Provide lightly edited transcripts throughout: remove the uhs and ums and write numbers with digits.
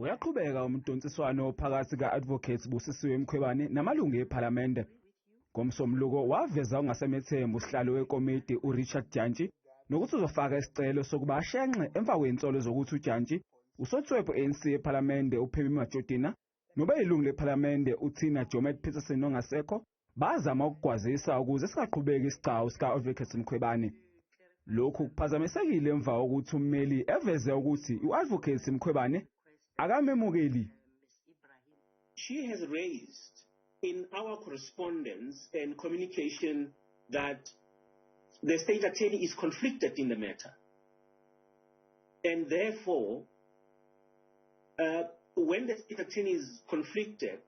Uyaqhubeka umntontsiswano phakathi ka-Advocate Busisiwe Mkhwebane namalungu ePhalamende. Ngomsombuluko waveza ungasemethembu usihlalo wekomiti uRichard Jantshi nokuthi uzofaka isicelo sokuba ashenxe emva kwensolo zokuthi uJantshi usotswebhu ANC ePhalamende uPhemi Majodina noba ilungu lePhalamende uThina Jomet Peterson ongasekho bazama ukugwazisa ukuze singaqhubeki isigcawu sika-Advocate Mkhwebane. Lokhu kuphazamisekile emva kokuthi ummeli eveze ukuthi uAdvocate Mkhwebane akamemukeli. She has raised in our correspondence and communication that the state attorney is conflicted in the matter. And therefore, when the state attorney is conflicted,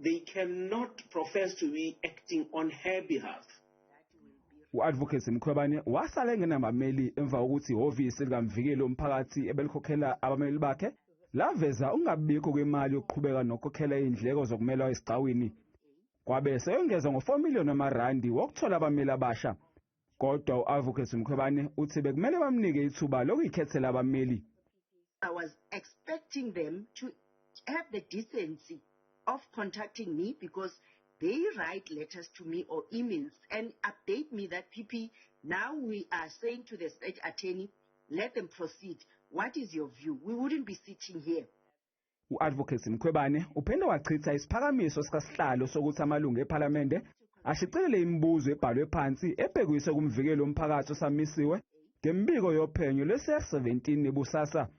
they cannot profess to be acting on her behalf. uAdvocate Mkhwebane wasala engenamameli emva kokuthi ihhovisi likaMvikeli Womphakathi ebelikhokhela abameli bakhe laveza ungabikho kwemali yokuqhubeka nokukhokhela izindleko zokumelwa Esigcawini. Kwabe seyongeza ngo4 million amarandi wokuthola abameli abasha. Kodwa uAdvocate Mkhwebane uthi bekumele bamnike ithuba lokuyikhethela abameli. I was expecting them to have the decency of contacting me because they write letters to me or emails and update me that PP, now we are saying to the state attorney, let them proceed. What is your view? We wouldn't be sitting here. uAdvocate Mkhwebane uphinde wachitha isiphakamiso sikasihlalo sokuthi amalungu ePhalamende ashicilele imibuzo ebhalwe phansi ebhekiswe kuMvikeli Womphakathi osamisiwe ngembiko yophenyo lwesi-17 nebusasa